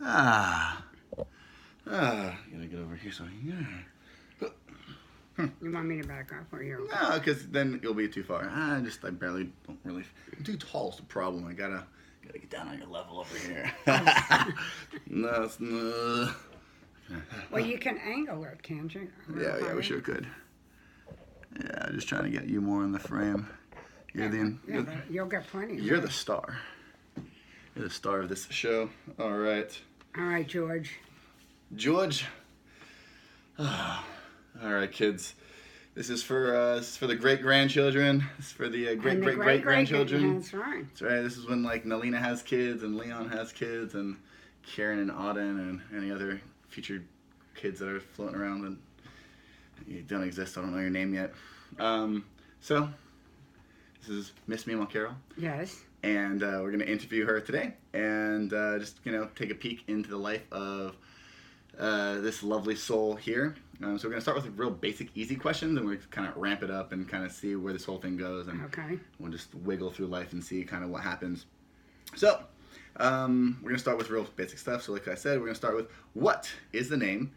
Ah. Gotta get over here. So, yeah. You want me to back up or you? No, because then you'll be too far. I barely don't really. I'm too tall is the problem. I gotta get down on your level over here. No. Well, you can angle it, can't you? Yeah, we sure could. Yeah, just trying to get you more in the frame. You'll get plenty. You're the star. You're the star of this show. All right. All right, George. George. All right, kids. This is for the great grandchildren. This is for the great grandchildren. That's right. That's right. This is when like Nalina has kids and Leon has kids and Karen and Auden and any other future kids that are floating around and you don't exist. I don't know your name yet. So this is Miss Mima Carroll. Yes. And we're going to interview her today and just, take a peek into the life of this lovely soul here. So we're going to start with real basic, easy questions, and we're going to kind of ramp it up and kind of see where this whole thing goes. And okay. We'll just wiggle through life and see kind of what happens. So we're going to start with real basic stuff. So like I said, we're going to start with what is the name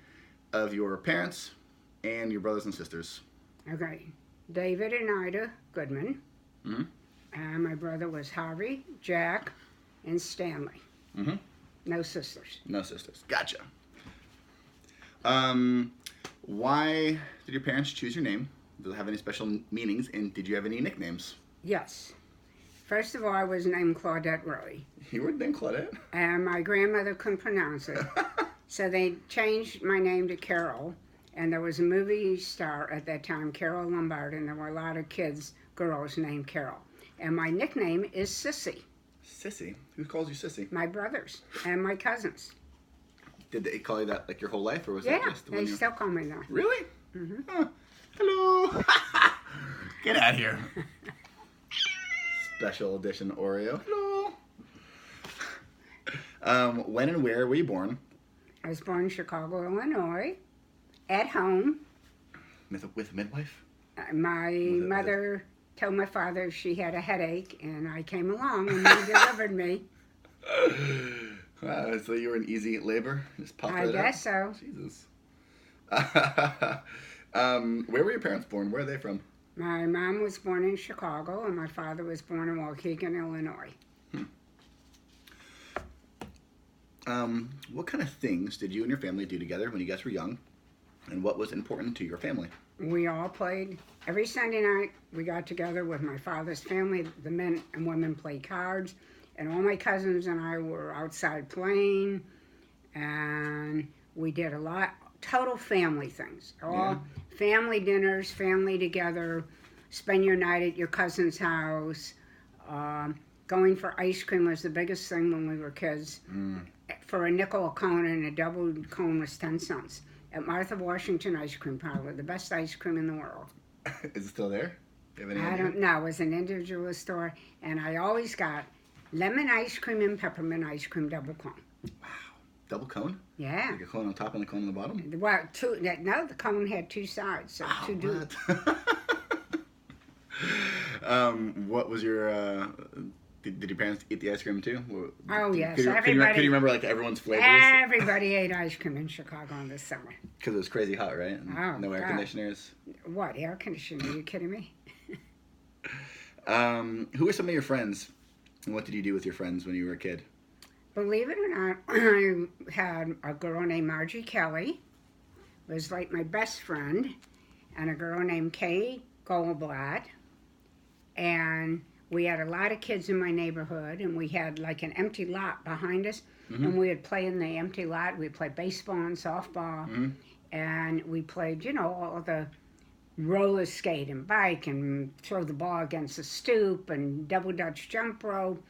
of your parents and your brothers and sisters? Okay. David and Ida Goodman. Mm-hmm. And my brother was Harvey, Jack, and Stanley. Mm-hmm. No sisters. No sisters. Gotcha. Why did your parents choose your name? Does it have any special meanings? And did you have any nicknames? Yes. First of all, I was named Claudette Roy. You were named Claudette? And my grandmother couldn't pronounce it. So they changed my name to Carol. And there was a movie star at that time, Carol Lombard, and there were a lot of girls named Carol. And my nickname is Sissy. Sissy? Who calls you Sissy? My brothers and my cousins. Did they call you that like your whole life, or was that just when they still call me that. Really? Mm-hmm. Huh. Hello. Get out of here. Special edition Oreo. Hello. When and where were you born? I was born in Chicago, Illinois, at home. With a midwife? My mother told my father she had a headache, and I came along and he delivered me. Wow, so you were in easy labor? Just popped I guess so. Jesus. Where were your parents born? Where are they from? My mom was born in Chicago, and my father was born in Waukegan, Illinois. What kind of things did you and your family do together when you guys were young? And what was important to your family? We all played. Every Sunday night, we got together with my father's family. The men and women played cards. And all my cousins and I were outside playing. And we did a lot, total family things. All family dinners, family together, spend your night at your cousin's house. Going for ice cream was the biggest thing when we were kids. For a nickel a cone, and a double cone was 10 cents. At Martha Washington Ice Cream Parlor, the best ice cream in the world. Is it still there? Do you have any I idea? don't know. It was an individual store, and I always got lemon ice cream and peppermint ice cream double cone. Wow. Double cone? Yeah. Like a cone on top and a cone on the bottom? Well, the cone had two sides, so two do. What was your... Did your parents eat the ice cream too? Oh, yes. Could you remember like everyone's flavors? Everybody ate ice cream in Chicago in the summer. Because it was crazy hot, right? And Oh, no air God. conditioners. What, air conditioning? Are you kidding me? Who were some of your friends? And what did you do with your friends when you were a kid? Believe it or not, I had a girl named Margie Kelly, was like my best friend, and a girl named Kay Goldblatt. And we had a lot of kids in my neighborhood, and we had like an empty lot behind us, and we would play in the empty lot. We'd play baseball and softball, and we played, all the roller skate and bike and throw the ball against the stoop and double Dutch jump rope.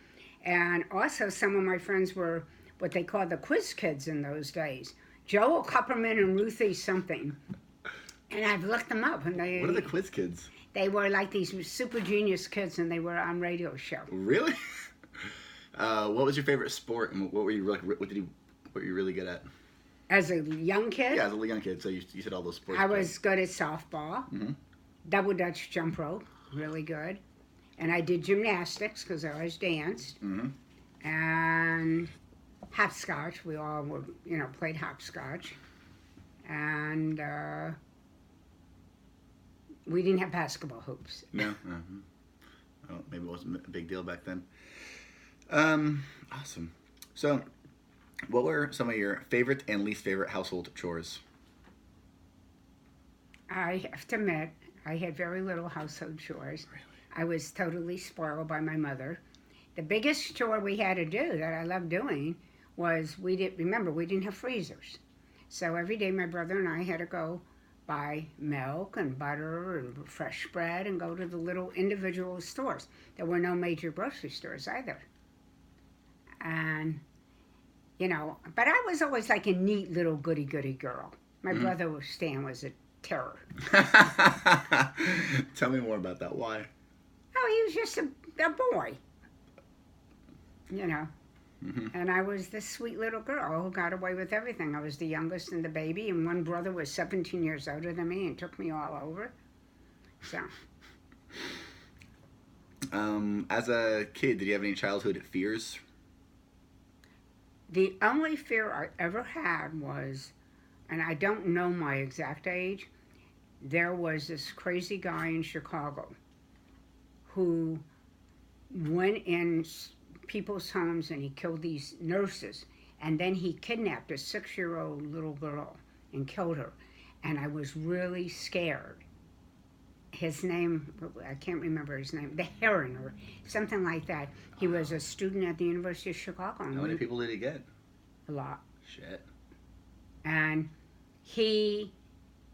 And also some of my friends were what they called the quiz kids in those days. Joel Kupperman and Ruthie something. And I've looked them up. And What are the quiz kids? They were like these super genius kids, and they were on radio show. Really? What was your favorite sport, and what were you really good at? As a young kid? Yeah, as a young kid. So you said all those sports. I was good at softball, double Dutch jump rope, really good. And I did gymnastics because I always danced. And hopscotch. We all were, played hopscotch. And we didn't have basketball hoops. No. Well, maybe it wasn't a big deal back then. Awesome. So, what were some of your favorite and least favorite household chores? I have to admit, I had very little household chores. Really? I was totally spoiled by my mother. The biggest chore we had to do that I loved doing was we didn't have freezers. So every day my brother and I had to go buy milk and butter and fresh bread and go to the little individual stores. There were no major grocery stores either. And, but I was always like a neat little goody-goody girl. My brother Stan was a terror. Tell me more about that. Why? Oh, he was just a boy. And I was this sweet little girl who got away with everything. I was the youngest and the baby, and one brother was 17 years older than me and took me all over. So. As a kid, did you have any childhood fears? The only fear I ever had was, and I don't know my exact age, there was this crazy guy in Chicago who went in people's homes and he killed these nurses, and then he kidnapped a 6-year-old little girl and killed her, and I was really scared. His name, I can't remember his name, the Heron or something like that. He was a student at the University of Chicago. How many people did he get? A lot. Shit. And he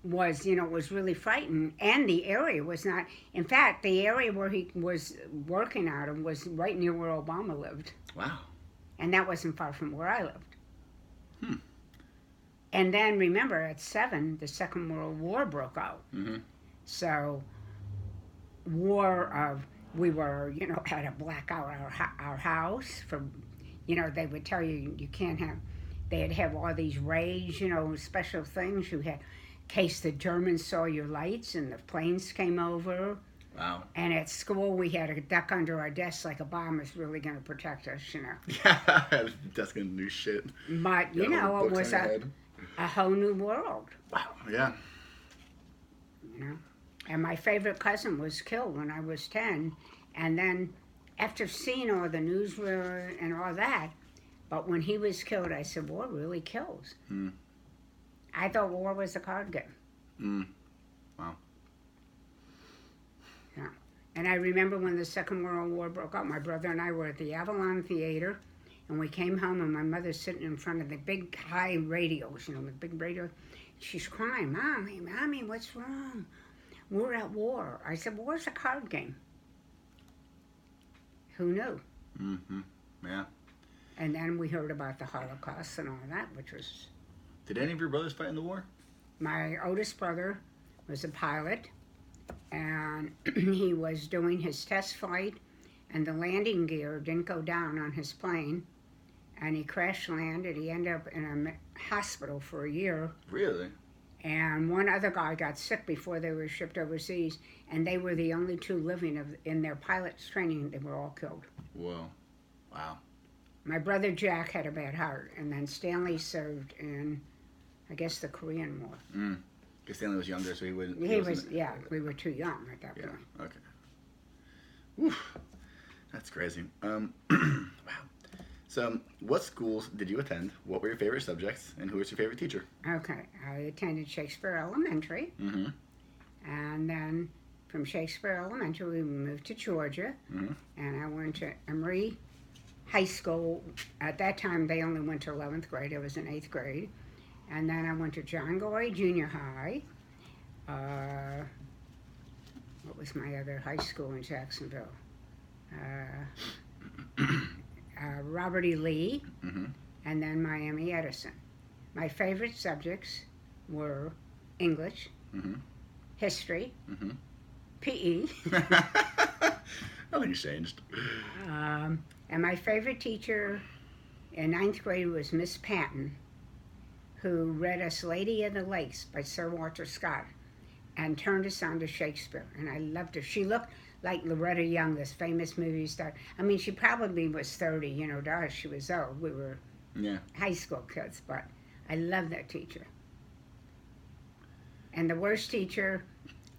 was, was really frightened, and the area was not, in fact, the area where he was working out of was right near where Obama lived. Wow. And that wasn't far from where I lived. Hmm. And then, remember, at 7, the Second World War broke out. Mm-hmm. So, we were, had a blackout our house. They would tell you can't have, they'd have all these raids, special things. You had, in case the Germans saw your lights and the planes came over. Wow. And at school, we had a duck under our desk like a bomb was really going to protect us, Yeah, that's gonna do shit. But, it was a whole new world. Wow, yeah. And my favorite cousin was killed when I was 10. And then after seeing all the news and all that, but when he was killed, I said, war really kills. Mm. I thought war was a card game. Mm. Wow. Yeah. And I remember when the Second World War broke out, my brother and I were at the Avalon Theater, and we came home, and my mother's sitting in front of the big high radios, the big radio. She's crying, Mommy, what's wrong? We're at war. I said, war's a card game. Who knew? Mm-hmm. Yeah. And then we heard about the Holocaust and all that, which was... Did any of your brothers fight in the war? My oldest brother was a pilot, and he was doing his test flight, and the landing gear didn't go down on his plane, and he crash landed. He ended up in a hospital for a year. Really? And one other guy got sick before they were shipped overseas, and they were the only two living in their pilot's training. They were all killed. Whoa. Wow. My brother Jack had a bad heart, and then Stanley served in, I guess, the Korean War. Mm. Because Stanley was younger, so he wouldn't... We were too young at that point. Okay. Oof. That's crazy. Wow. So, what schools did you attend? What were your favorite subjects? And who was your favorite teacher? Okay. I attended Shakespeare Elementary. Mm-hmm. And then from Shakespeare Elementary, we moved to Georgia. Mm-hmm. And I went to Emory High School. At that time, they only went to 11th grade. I was in 8th grade. And then I went to John Goy Junior High. What was my other high school in Jacksonville? Robert E. Lee, Mm-hmm. and then Miami Edison. My favorite subjects were English, Mm-hmm. history, Mm-hmm. PE, Nothing's changed. and my favorite teacher in 9th grade was Miss Patton, who read us Lady of the Lakes by Sir Walter Scott and turned us on to Shakespeare. And I loved her. She looked like Loretta Young, this famous movie star. I mean, she probably was 30, to us she was old. We were Yeah. high school kids, but I love that teacher. And the worst teacher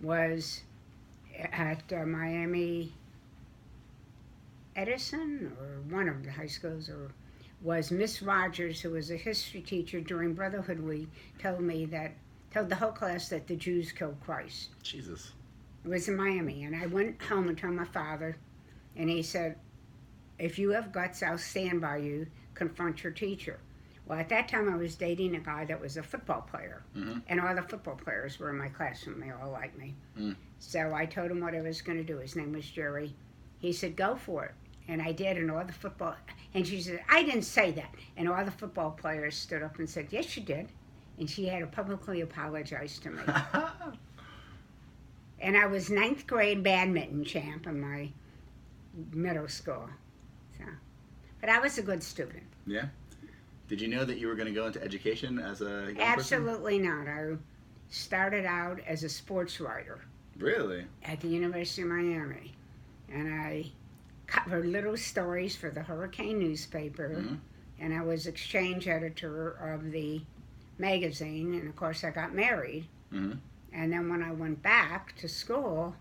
was at Miami Edison, or one of the high schools, or was Miss Rogers, who was a history teacher during Brotherhood Week, told the whole class that the Jews killed Christ. Jesus. It was in Miami, and I went home and told my father, and he said, if you have guts, I'll stand by you, confront your teacher. Well, at that time, I was dating a guy that was a football player, and all the football players were in my classroom. They all liked me. So I told him what I was going to do. His name was Jerry. He said, go for it. And I did, and all the football, and she said, I didn't say that. And all the football players stood up and said, yes, you did. And she had to publicly apologize to me. And I was 9th grade badminton champ in my middle school. But I was a good student. Yeah. Did you know that you were going to go into education as a young Absolutely not. I started out as a sports writer. Really? At the University of Miami. And I covered little stories for the Hurricane newspaper. And I was exchange editor of the magazine. And of course I got married. And then when I went back to school,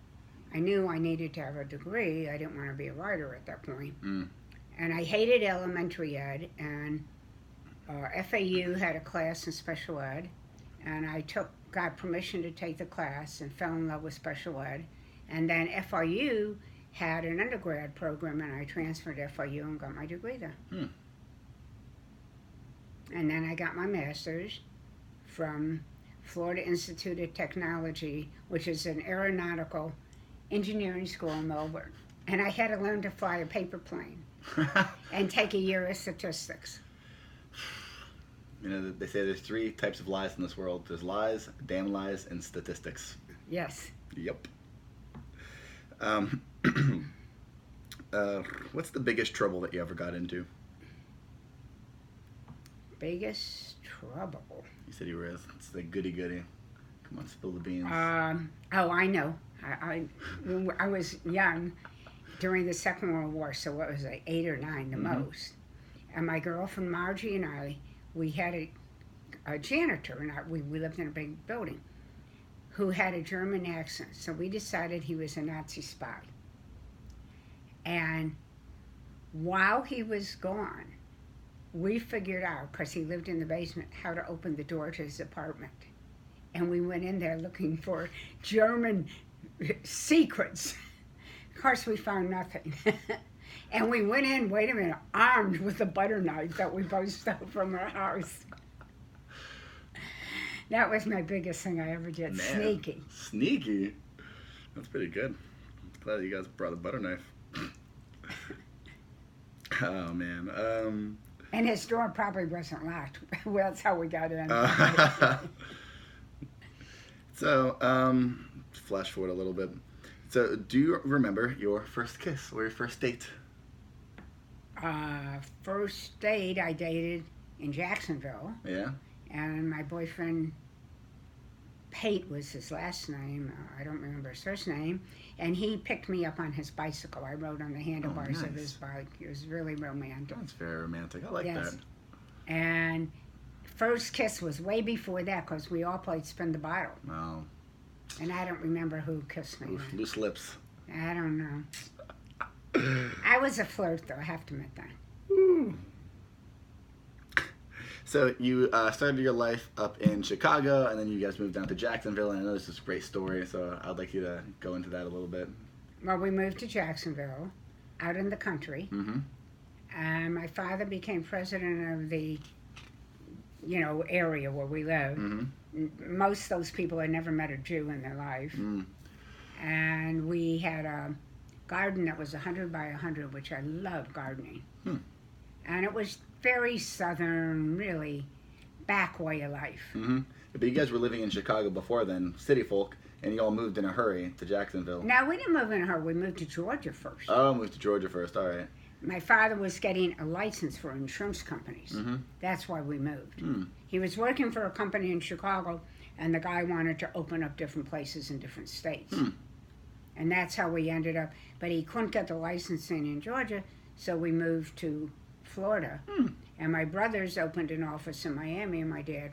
I knew I needed to have a degree. I didn't want to be a writer at that point. And I hated elementary ed, and FAU had a class in special ed, and I got permission to take the class and fell in love with special ed. And then FIU had an undergrad program, and I transferred to FIU and got my degree there. And then I got my master's from Florida Institute of Technology, which is an aeronautical engineering school in Melbourne. And I had to learn to fly a paper plane and take a year of statistics. You know, they say there's 3 types of lies in this world. There's lies, damn lies, and statistics. Yes. Yep. What's the biggest trouble that you ever got into? Biggest trouble? You said you were it's the goody-goody. Come on, spill the beans. Oh, I know. When I was young during the Second World War, so what was I, 8 or 9 the most. And my girlfriend Margie and I, we had a janitor, and we lived in a big building, who had a German accent. So we decided he was a Nazi spy. And while he was gone, we figured out, because he lived in the basement, how to open the door to his apartment. And we went in there looking for German secrets. Of course, we found nothing. And we went in, wait a minute, armed with a butter knife that we both stole from our house. That was my biggest thing I ever did, Man, sneaky. Sneaky? That's pretty good. Glad you guys brought a butter knife. Oh, man. And his door probably wasn't locked. Well, that's how we got in. So, flash forward a little bit. So, do you remember your first kiss or your first date? First date I dated in Jacksonville. Yeah? And my boyfriend, Pate was his last name. I don't remember his first name. And he picked me up on his bicycle. I rode on the handlebars of his bike. It was really romantic. That's very romantic. I like that. And first kiss was way before that, because we all played Spin the Bottle. Oh. And I don't remember who kissed me. Oof, loose lips. I don't know. I was a flirt, though, I have to admit that. So you started your life up in Chicago, and then you guys moved down to Jacksonville, and I know this is a great story, so I'd like you to go into that a little bit. Well, we moved to Jacksonville, out in the country, and my father became president of the, area where we live. Most of those people had never met a Jew in their life. And we had a garden that was 100 by 100, which I love gardening. And it was very southern, really back way of life. But you guys were living in Chicago before then, city folk, and you all moved in a hurry to Jacksonville. No, we didn't move in a hurry. We moved to Georgia first. Oh, moved to Georgia first. All right. My father was getting a license for insurance companies. That's why we moved. He was working for a company in Chicago, and the guy wanted to open up different places in different states. And that's how we ended up. But he couldn't get the licensing in Georgia, so we moved to Florida. And my brothers opened an office in Miami, and my dad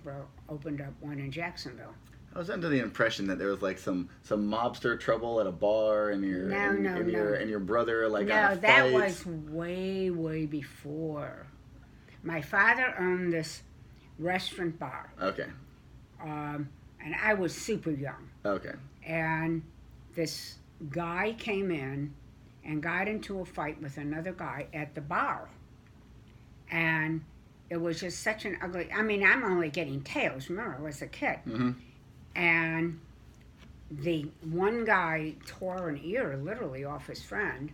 opened up one in Jacksonville. I was under the impression that there was like some mobster trouble at a bar, and your brother like got in a that fight. was way before. My father owned this restaurant bar. Okay. And I was super young. Okay. And this guy came in and got into a fight with another guy at the bar. And it was just such an ugly, I mean, I'm only getting tales, remember, I was a kid. Mm-hmm. And the one guy tore an ear literally off his friend.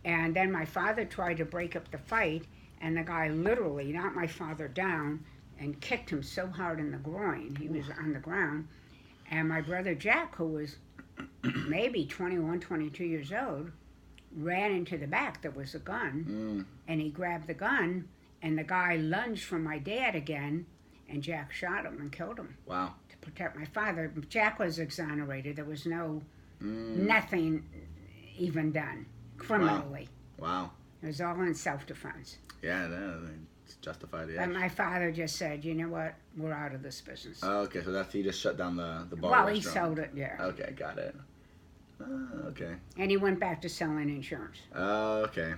And then my father tried to break up the fight, and the guy literally knocked my father down and kicked him so hard in the groin. He was on the ground. And my brother Jack, who was maybe 21, 22 years old, ran into the back. There was a gun. And he grabbed the gun, and the guy lunged for my dad again, and Jack shot him and killed him. Wow. To protect my father. Jack was exonerated. There was nothing even done criminally. Wow. It was all in self-defense. Yeah, it's justified. Yeah. But my father just said, you know what, we're out of this business. Oh, okay, so he just shut down the bar. Well, restaurant. he sold it, yeah. Okay, got it. Okay. And he went back to selling insurance. Okay.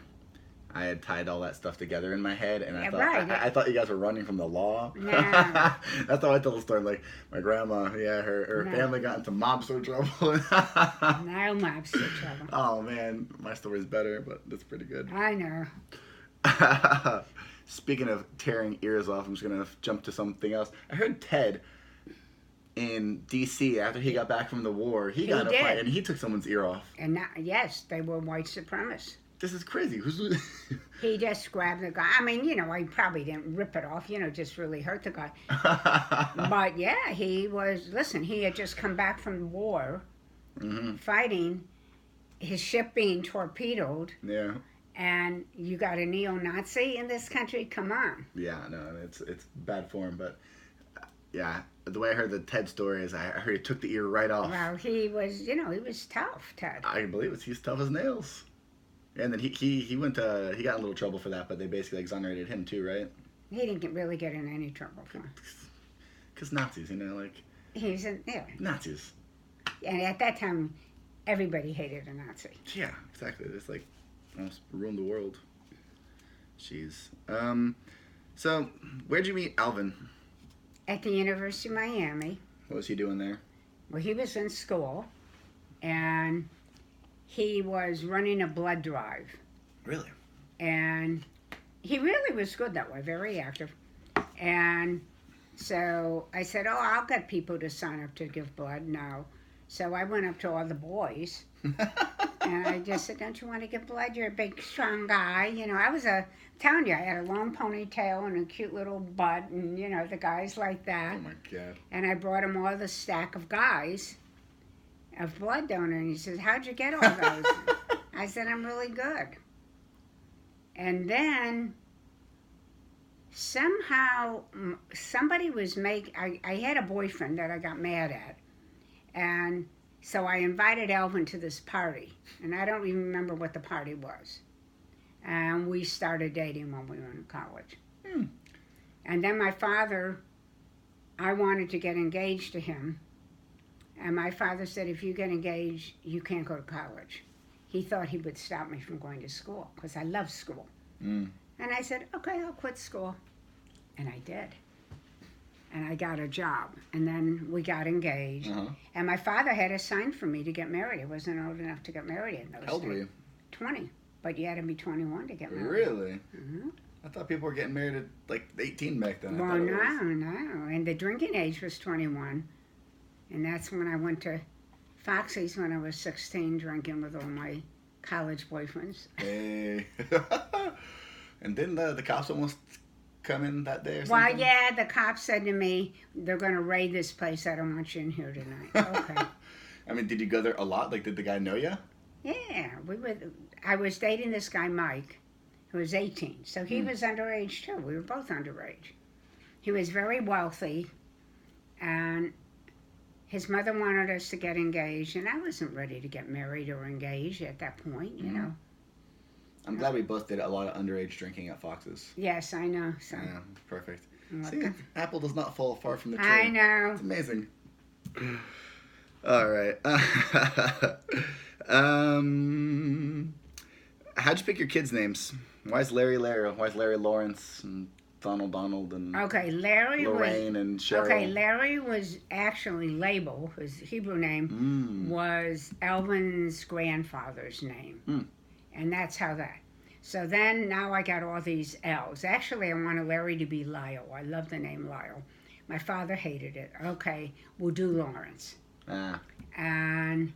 I had tied all that stuff together in my head, and I thought right. I thought you guys were running from the law. No. That's how I tell the story. Like my grandma, her family got into mobster trouble. No mobster trouble. Oh man, my story's better, but that's pretty good. I know. Speaking of tearing ears off, I'm just gonna jump to something else. I heard Ted in D.C. after he got back from the war, he got in a fight and he took someone's ear off. And now, yes, they were white supremacists. This is crazy. He just grabbed the guy. I mean, you know, he probably didn't rip it off, you know, just really hurt the guy. But yeah, he had just come back from the war, fighting, his ship being torpedoed. Yeah. And you got a neo-Nazi in this country? Come on. Yeah, no, it's bad form, but yeah, the way I heard the Ted story is I heard he took the ear right off. Well, he was, you know, he was tough, Ted. I believe it. He's tough as nails. And then he got in a little trouble for that, but they basically exonerated him too, right? He didn't really get in any trouble for it. Because Nazis, you know, like... Nazis. And at that time, everybody hated a Nazi. Yeah, exactly. It's like, almost ruined the world. Jeez. So, where'd you meet Alvin? At the University of Miami. What was he doing there? Well, he was in school, and he was running a blood drive. Really? And he really was good that way, very active. And so I said, oh, I'll get people to sign up to give blood now. So I went up to all the boys, and I just said, don't you want to give blood? You're a big, strong guy. You know, I was telling you, I had a long ponytail and a cute little butt, and, you know, the guys like that. Oh, my God. And I brought him all the stack of guys of blood donor, and he says, how'd you get all those? I said, I'm really good. And then somehow somebody was I had a boyfriend that I got mad at, and so I invited Alvin to this party, and I don't even remember what the party was. And we started dating when we were in college. And then my father, I wanted to get engaged to him, and my father said, if you get engaged, you can't go to college. He thought he would stop me from going to school, because I love school. And I said, okay, I'll quit school. And I did. And I got a job. And then we got engaged. And my father had a sign for me to get married. I wasn't old enough to get married in those days. How old were you? 20. But you had to be 21 to get married. Really? I thought people were getting married at like 18 back then. Well, no. And the drinking age was 21. And that's when I went to Foxy's when I was 16, drinking with all my college boyfriends. Hey. And didn't the cops almost come in that day or something? Well, yeah, the cops said to me, they're going to raid this place. I don't want you in here tonight. Okay. I mean, did you go there a lot? Like, did the guy know you? Yeah. I was dating this guy, Mike, who was 18. So he was underage, too. We were both underage. He was very wealthy, and his mother wanted us to get engaged, and I wasn't ready to get married or engaged at that point, you know. I'm glad we both did a lot of underage drinking at Fox's. Yes, I know. So Yeah, perfect. Look See, at- apple does not fall far from the tree. I know. It's amazing. All right. How'd you pick your kids' names? Why is Larry Larry? Why is Larry Lawrence and Donald and Okay, Larry Lorraine and Cheryl? Okay, Larry was actually Label. His Hebrew name was Elvin's grandfather's name, and that's how that. So then now I got all these L's. Actually, I wanted Larry to be Lyle. I love the name Lyle. My father hated it. Okay, we'll do Lawrence. Ah. And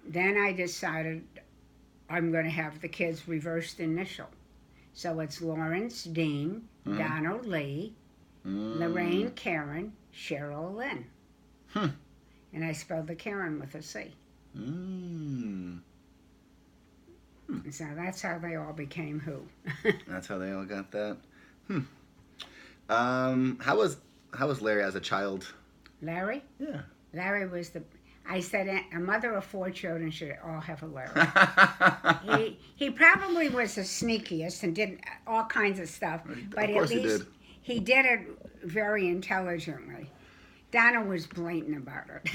then I decided I'm going to have the kids reversed initial. So it's Lawrence Dean, Donald Lee, Lorraine Karen, Cheryl Lynn. And I spelled the Karen with a C. So that's how they all became who. That's how they all got that. How was Larry as a child? Larry? Yeah. Larry was I said a mother of 4 children should all have a Larry. he probably was the sneakiest and did all kinds of stuff, but Of course at least he he did it very intelligently. Donna was blatant about it.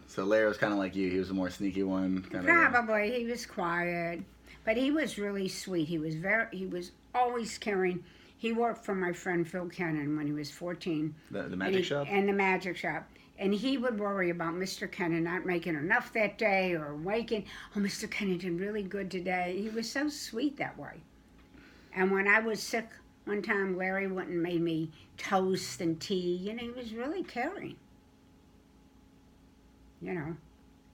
So Larry was kind of like you. He was a more sneaky one. Probably he was quiet, but he was really sweet. He was always caring. He worked for my friend Phil Kennan when he was 14. The magic shop? And the magic shop. And he would worry about Mr. Kennan not making enough that day or waking. Oh, Mr. Kennan did really good today. He was so sweet that way. And when I was sick one time, Larry went and made me toast and tea. You know, he was really caring. You know,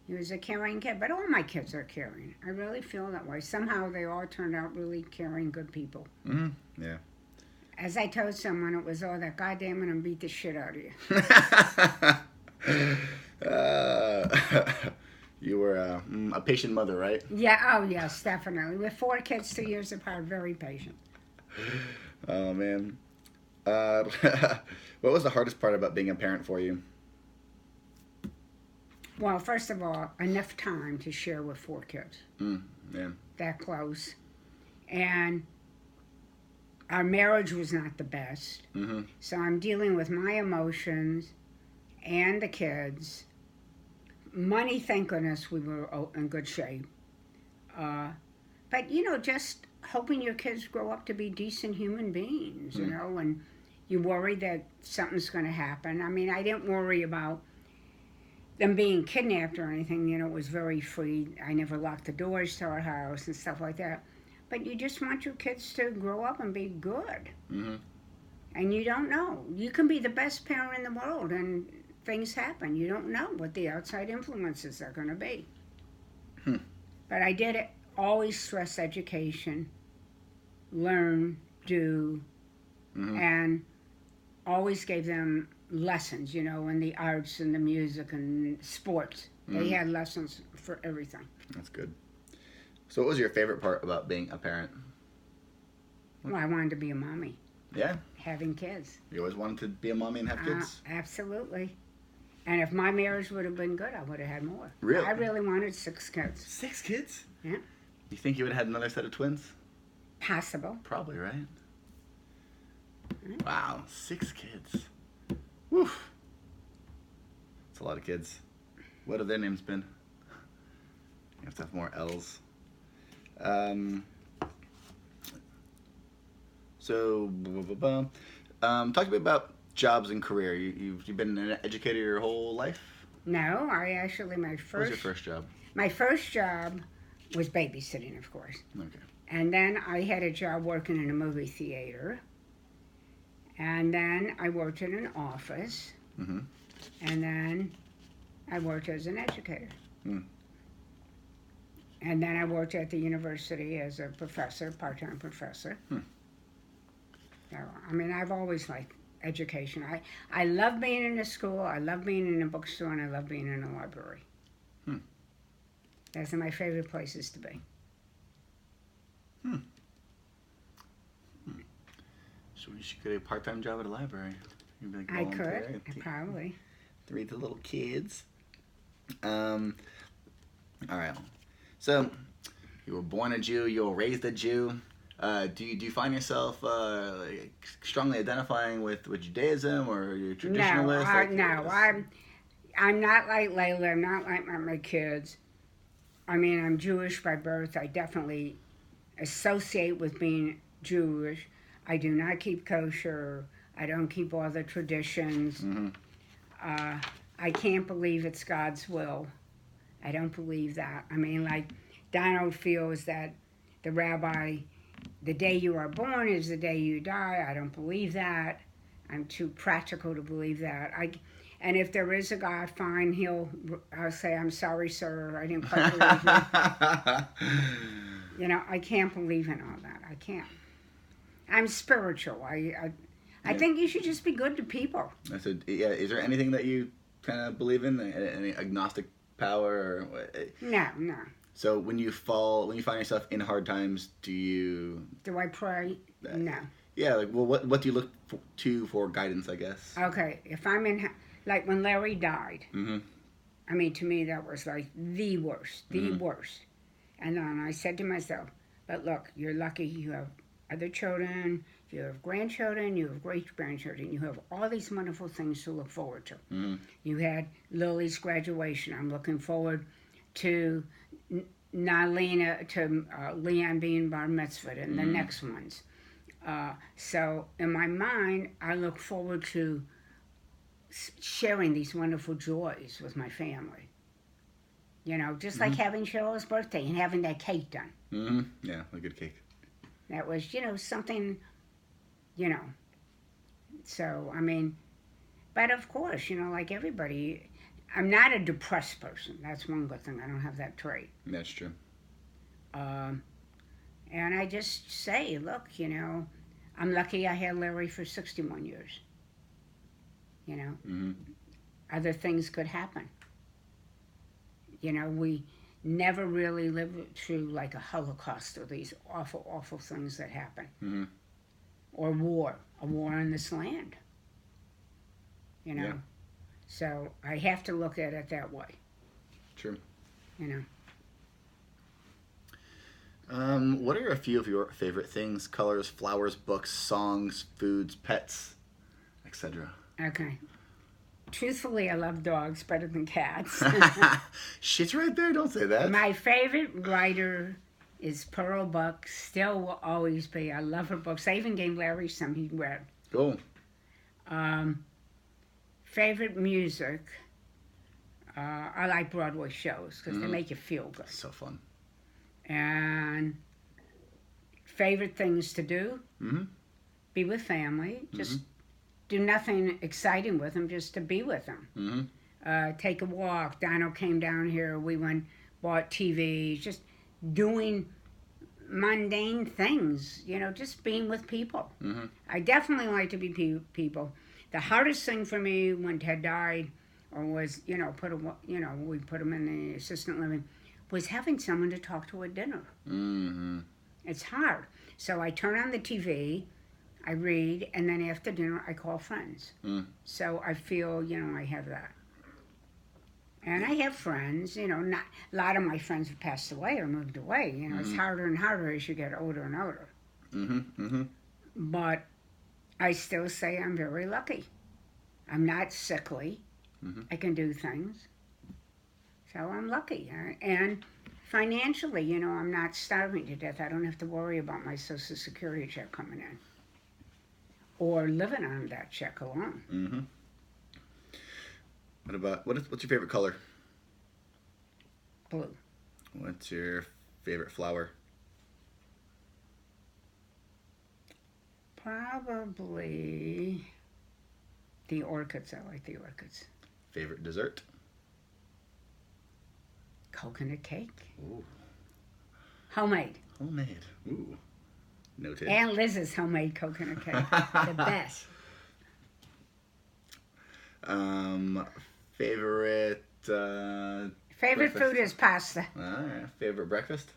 he was a caring kid. But all my kids are caring. I really feel that way. Somehow they all turned out really caring, good people. Yeah. As I told someone, it was all that goddamn and beat the shit out of you. You were a patient mother, right? Yeah, oh yes, definitely. With 4 kids 2 years apart, very patient. Oh, man. What was the hardest part about being a parent for you? Well, first of all, enough time to share with 4 kids. Yeah. That close. And our marriage was not the best. So I'm dealing with my emotions and the kids. Money, thank goodness, we were in good shape. But, you know, just hoping your kids grow up to be decent human beings, you know, and you worry that something's going to happen. I mean, I didn't worry about them being kidnapped or anything, you know, it was very free. I never locked the doors to our house and stuff like that. But you just want your kids to grow up and be good. And you don't know. You can be the best parent in the world and things happen. You don't know what the outside influences are going to be. But I did always stress education, learn, do, and always gave them lessons, you know, in the arts and the music and sports. They had lessons for everything. That's good. So what was your favorite part about being a parent? Well, I wanted to be a mommy. Yeah? Having kids. You always wanted to be a mommy and have kids? Absolutely. And if my marriage would have been good, I would have had more. Really? I really wanted 6 kids. 6 kids? Yeah. You think you would have had another set of twins? Possible. Probably, right? Wow, 6 kids. Woof. That's a lot of kids. What have their names been? You have to have more L's. Talk to me about jobs and career. You've been an educator your whole life? No, I actually, What was your first job? My first job was babysitting, of course. Okay. And then I had a job working in a movie theater. And then I worked in an office. Mm-hmm. And then I worked as an educator. Mm. And then I worked at the university as a professor, part-time professor. So, I mean, I've always liked education. I love being in a school, I love being in a bookstore, and I love being in a library. Those are my favorite places to be. So you should get a part-time job at a library. You'd be like I volunteer could, probably. to read to little kids. All right. So you were born a Jew, you were raised a Jew. Do you find yourself like, strongly identifying with Judaism, or you're traditionalist? I'm not like Layla. I'm not like my kids. I mean, I'm Jewish by birth. I definitely associate with being Jewish. I do not keep kosher. I don't keep all the traditions. Mm-hmm. I can't believe it's God's will. I don't believe that. I mean, like, Donald feels that the rabbi, the day you are born is the day you die. I don't believe that. I'm too practical to believe that. And if there is a God, fine, I'll say, I'm sorry, sir, I didn't quite believe you. You know, I can't believe in all that. I can't. I'm spiritual. I think you should just be good to people. I said, yeah. Is there anything that you kind of believe in? Any agnostic power? Or No. So when you find yourself in hard times, do I pray? No. Yeah, like, well, what do you look to for guidance, I guess? Okay, if I'm in, like when Larry died, Mm-hmm. I mean, to me that was like the worst. And then I said to myself, but look, you're lucky you have other children, you have grandchildren, you have great-grandchildren, you have all these wonderful things to look forward to. Mm-hmm. You had Lily's graduation. I'm looking forward to Leon being bar mitzvah and the next ones. So in my mind, I look forward to sharing these wonderful joys with my family. You know, just like having Cheryl's birthday and having that cake done. Mm-hmm. Yeah, a good cake. That was, something, So, I mean, but of course, like everybody, I'm not a depressed person. That's one good thing. I don't have that trait. That's true. And I just say, look, I'm lucky I had Larry for 61 years. Mm-hmm. Other things could happen. We never really lived through like a Holocaust or these awful, awful things that happen. Mm-hmm. Or a war in this land. Yeah. So I have to look at it that way. True. What are a few of your favorite things? Colors, flowers, books, songs, foods, pets, etc. Okay. Truthfully, I love dogs better than cats. Shit's right there. Don't say that. My favorite writer is Pearl Buck. Still will always be. I love her books. I even gave Larry some he read. Cool. Favorite music. I like Broadway shows because they make you feel good. So fun. And favorite things to do. Mm-hmm. Be with family. Just do nothing exciting with them, just to be with them. Mm-hmm. Take a walk. Dino came down here. We went, bought TVs. Just doing mundane things. Just being with people. Mm-hmm. I definitely like to be people. The hardest thing for me when Ted died, or was we put him in the assistant living, was having someone to talk to at dinner. Mm-hmm. It's hard. So I turn on the TV, I read, and then after dinner I call friends. So I feel, I have that. And I have friends, not a lot of my friends have passed away or moved away. It's harder and harder as you get older and older. Mm-hmm. Mm-hmm. But I still say I'm very lucky. I'm not sickly. Mm-hmm. I can do things. So I'm lucky. And financially, I'm not starving to death. I don't have to worry about my Social Security check coming in. Or living on that check alone. Mm-hmm. What's your favorite color? Blue. What's your favorite flower? Probably the orchids. I like the orchids. Favorite dessert? Coconut cake. Ooh. Homemade. Homemade. Ooh. Noted. Aunt Liz's homemade coconut cake. The best. Favorite Favorite breakfast? food is pasta. All right. Favorite breakfast?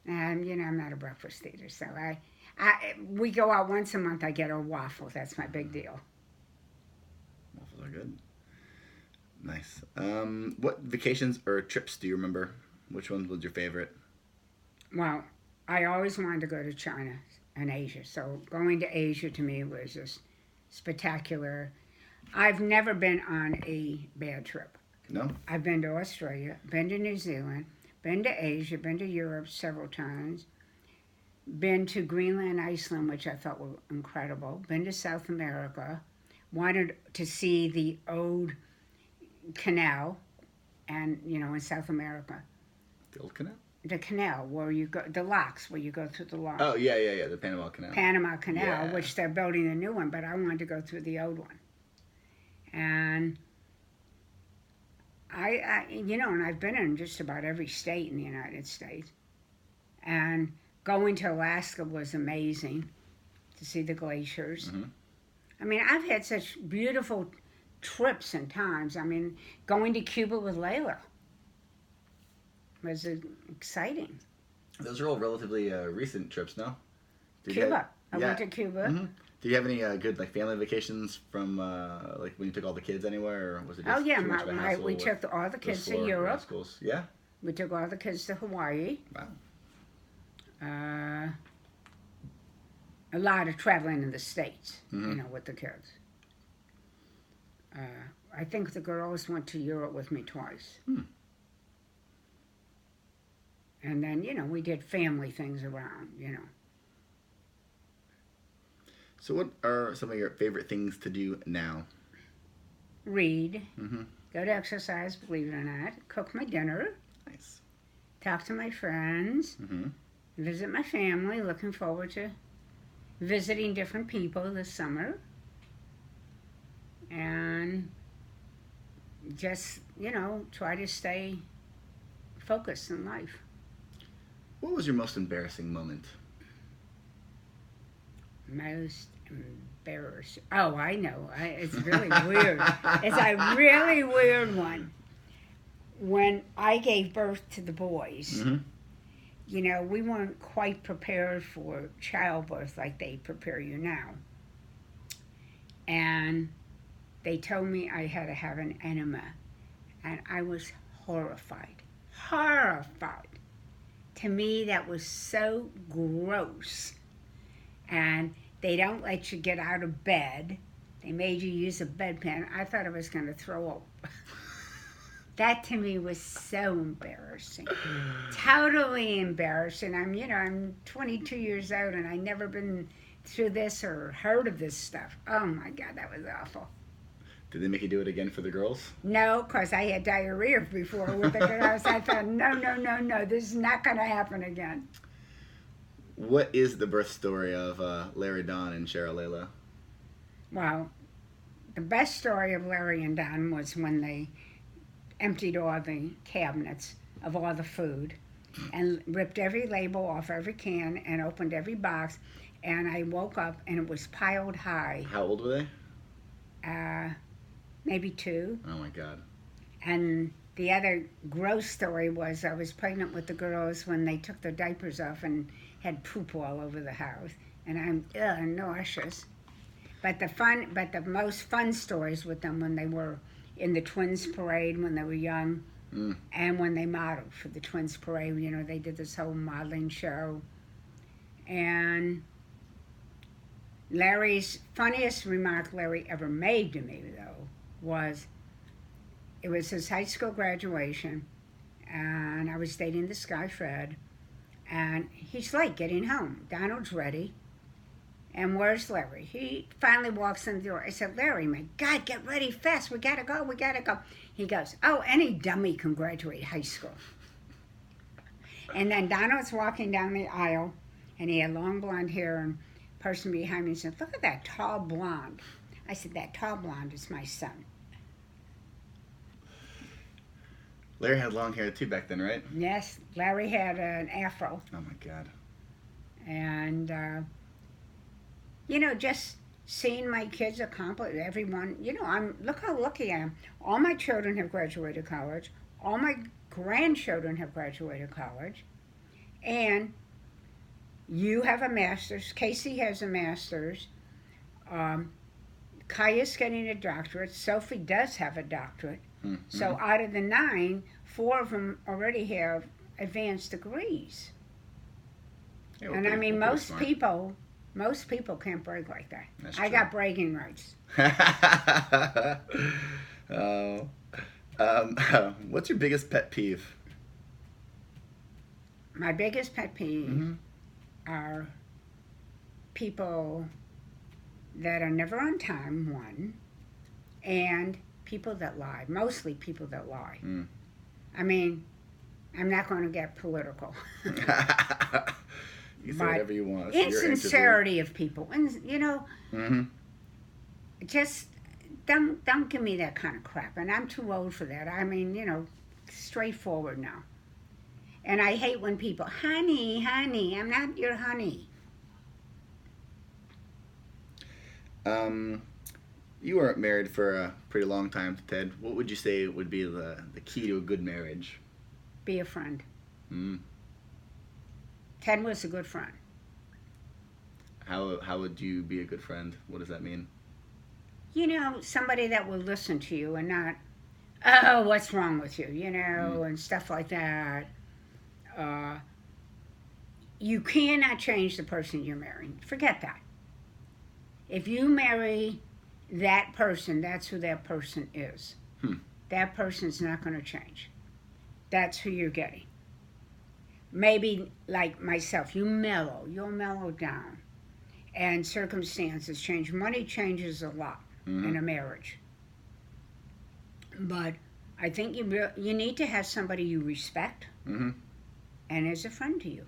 I'm not a breakfast eater, so we go out once a month. I get a waffle. That's my big deal. Waffles are good. Nice. What vacations or trips do you remember? Which one was your favorite? Well, I always wanted to go to China and Asia. So going to Asia to me was just spectacular. I've never been on a bad trip. No? I've been to Australia, been to New Zealand, been to Asia, been to Europe several times, been to Greenland, Iceland, which I thought were incredible, been to South America, wanted to see the old canal, and in South America. The old canal? The canal where you go, the locks where you go through the locks. Oh, yeah, the Panama Canal. Panama Canal, Yeah. which they're building a new one, but I wanted to go through the old one. And and I've been in just about every state in the United States. And going to Alaska was amazing to see the glaciers. Mm-hmm. I mean, I've had such beautiful trips and times. I mean, going to Cuba with Layla was exciting. Those are all relatively recent trips, no? Cuba. I went to Cuba. Mm-hmm. Do you have any good family vacations from when you took all the kids anywhere, or was it just Oh yeah, too much of a hassle we with took all the kids those to 4 Europe. schools? Yeah. We took all the kids to Hawaii. Wow. A lot of traveling in the States, Mm-hmm. with the kids. I think the girls went to Europe with me twice. And then, we did family things around. So what are some of your favorite things to do now? Read, Mm-hmm. go to exercise, believe it or not, cook my dinner, Nice. talk to my friends, Mm-hmm. visit my family, looking forward to visiting different people this summer. And just, try to stay focused in life. What was your most embarrassing moment? Most embarrassing. Oh, I know. It's really weird. It's a really weird one. When I gave birth to the boys, Mm-hmm. We weren't quite prepared for childbirth like they prepare you now. And they told me I had to have an enema. And I was horrified. Horrified. To me, that was so gross. And they don't let you get out of bed. They made you use a bedpan. I thought I was going to throw up. That to me was so embarrassing. Totally embarrassing. I'm 22 years old and I've never been through this or heard of this stuff. Oh my God, that was awful. Did they make you do it again for the girls? No, because I had diarrhea before with the girls. I thought, no, this is not going to happen again. What is the birth story of Larry, Don, and Cheryl Layla? Well, the best story of Larry and Don was when they emptied all the cabinets of all the food and ripped every label off every can and opened every box. And I woke up and it was piled high. How old were they? Maybe 2. Oh my God. And the other gross story was I was pregnant with the girls when they took their diapers off and had poop all over the house. And I'm nauseous. But the most fun stories with them when they were in the Twins Parade when they were young, and when they modeled for the Twins Parade. They did this whole modeling show. And Larry's funniest remark Larry ever made to me, though, was it was his high school graduation, and I was dating this guy, Fred, and he's late getting home. Donald's ready. And where's Larry? He finally walks in the door. I said, Larry, my God, get ready fast. We gotta go. He goes, oh, any dummy can graduate high school. And then Donald's walking down the aisle, and he had long blonde hair, and the person behind me said, look at that tall blonde. I said, that tall blonde is my son. Larry had long hair too back then, right? Yes, Larry had an afro. Oh my God. And, just seeing my kids accomplish, everyone, look how lucky I am. All my children have graduated college. All my grandchildren have graduated college. And you have a master's. Casey has a master's. Kaya's getting a doctorate. Sophie does have a doctorate. Mm-hmm. So out of the 9, 4 of them already have advanced degrees. Yeah, we're And I pretty- mean, we're pretty smart. most people can't brag like that. That's I true. got bragging rights. Oh. What's your biggest pet peeve? My biggest pet peeve Mm-hmm. are people that are never on time, one, and people that lie. Mostly people that lie. Mm. I mean, I'm not going to get political. You say But whatever you want. It's your interview. Insincerity of people. And, Mm-hmm. just don't give me that kind of crap. And I'm too old for that. I mean, straightforward now. And I hate when people, honey, I'm not your honey. You weren't married for a pretty long time, Ted. What would you say would be the key to a good marriage? Be a friend. Mm. Ted was a good friend. How would you be a good friend? What does that mean? Somebody that will listen to you and not, oh, what's wrong with you, and stuff like that. You cannot change the person you're marrying. Forget that. If you marry that person, that's who that person is. That person's not going to change. That's who you're getting. Maybe like myself, you'll mellow down. And circumstances change. Money changes a lot in a marriage. But I think you need to have somebody you respect Mm-hmm. and is a friend to you.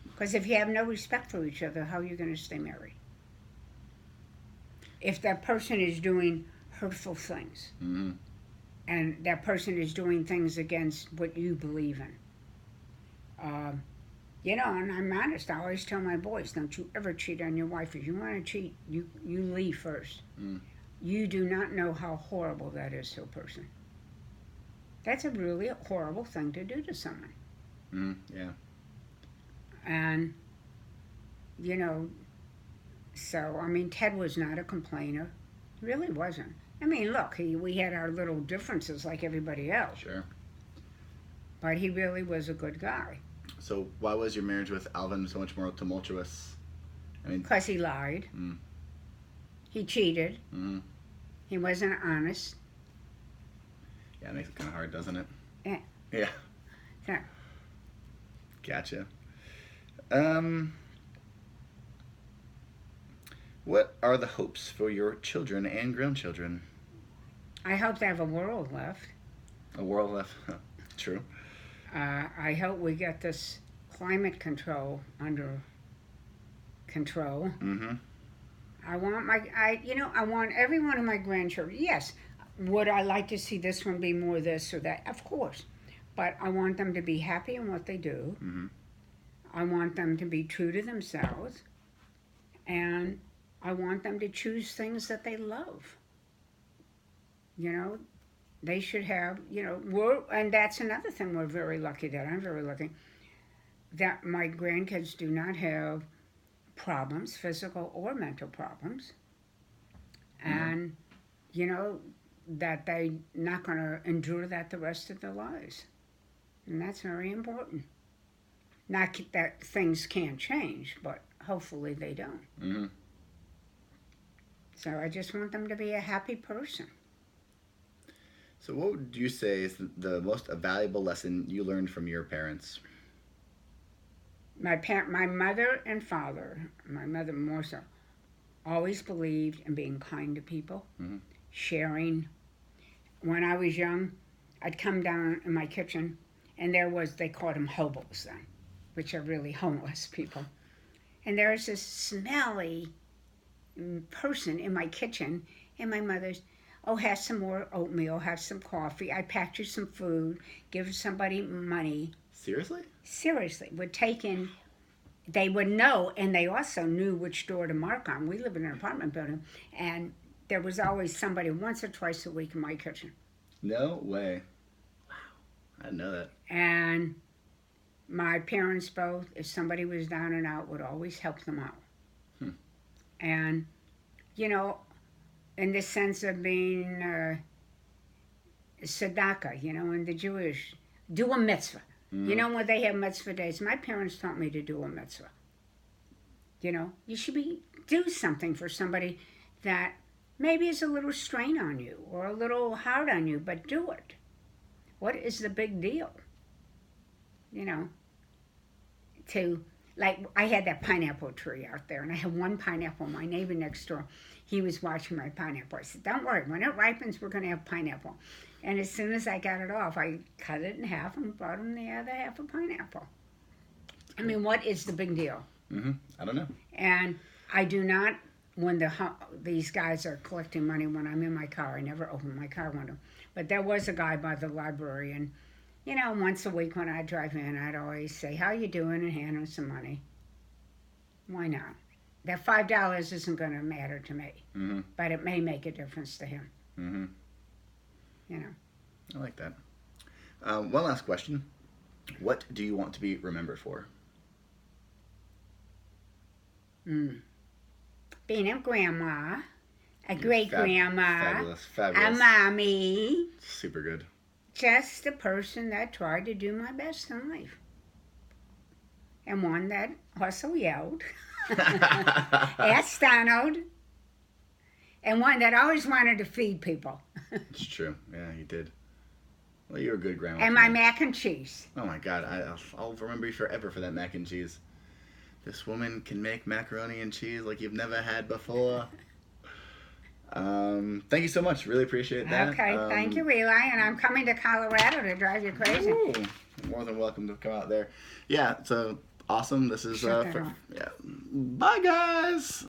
Because if you have no respect for each other, how are you going to stay married? If that person is doing hurtful things, Mm-hmm. and that person is doing things against what you believe in. And I'm honest, I always tell my boys, don't you ever cheat on your wife. If you want to cheat, you leave first. Mm. You do not know how horrible that is to a person. That's a really horrible thing to do to someone. Mm. Yeah. And, so, I mean, Ted was not a complainer. He really wasn't. I mean, look, we had our little differences like everybody else. Sure. But he really was a good guy. So why was your marriage with Alvin so much more tumultuous? I mean, Because he lied. Mm. He cheated. Mm-hmm. He wasn't honest. Yeah, it makes it kind of hard, doesn't it? Yeah. Yeah. Yeah. Gotcha. What are the hopes for your children and grandchildren? I hope they have a world left. A world left. True. I hope we get this climate control under control. Mm-hmm. I want every one of my grandchildren. Yes, would I like to see this one be more this or that? Of course. But I want them to be happy in what they do. Mm-hmm. I want them to be true to themselves. And I want them to choose things that they love. They should have, and that's another thing I'm very lucky that my grandkids do not have problems, physical or mental problems. And, that they're not going to endure that the rest of their lives. And that's very important. Not that things can't change, but hopefully they don't. Mm-hmm. So I just want them to be a happy person. So what would you say is the most valuable lesson you learned from your parents? My mother and father, my mother more so, always believed in being kind to people, Mm-hmm. sharing. When I was young, I'd come down in my kitchen, and they called them hobos then, which are really homeless people. And there was this smelly person in my kitchen, and my mother's, have some more oatmeal, have some coffee. I packed you some food, give somebody money. Seriously? Seriously, they would know, and they also knew which door to mark on. We live in an apartment building, and there was always somebody once or twice a week in my kitchen. No way. Wow. I didn't know that. And my parents both, if somebody was down and out, would always help them out. And, in the sense of being tzedakah, in the Jewish, do a mitzvah. Mm-hmm. When they have mitzvah days, my parents taught me to do a mitzvah. You know, you should do something for somebody that maybe is a little strain on you or a little hard on you, but do it. What is the big deal? You know, like, I had that pineapple tree out there, and I had one pineapple. My neighbor next door, he was watching my pineapple. I said, don't worry, when it ripens, we're going to have pineapple. And as soon as I got it off, I cut it in half and brought him the other half of pineapple. I mean, what is the big deal? I don't know. And I do not, when these guys are collecting money when I'm in my car, I never open my car window. But there was a guy by the library, and, you know, once a week when I drive in, I'd always say, how you doing, and hand him some money. Why not? That $5 isn't going to matter to me, but it may make a difference to him. You know. I like that. One last question. What do you want to be remembered for? Being a grandma, a great-grandma, Fabulous. a mommy. Super good. Just a person that tried to do my best in life. And one that also yelled. Asked Donald. And one that always wanted to feed people. It's true. Yeah, you did. Well, you're a good grandma. And my mac and cheese. Oh my God, I'll remember you forever for that mac and cheese. This woman can make macaroni and cheese like you've never had before. Thank you so much. Really appreciate that. Okay, thank you, Eli. And I'm coming to Colorado to drive you crazy. Ooh, more than welcome to come out there. Yeah, so awesome. This is Shut that off. yeah. Bye, guys.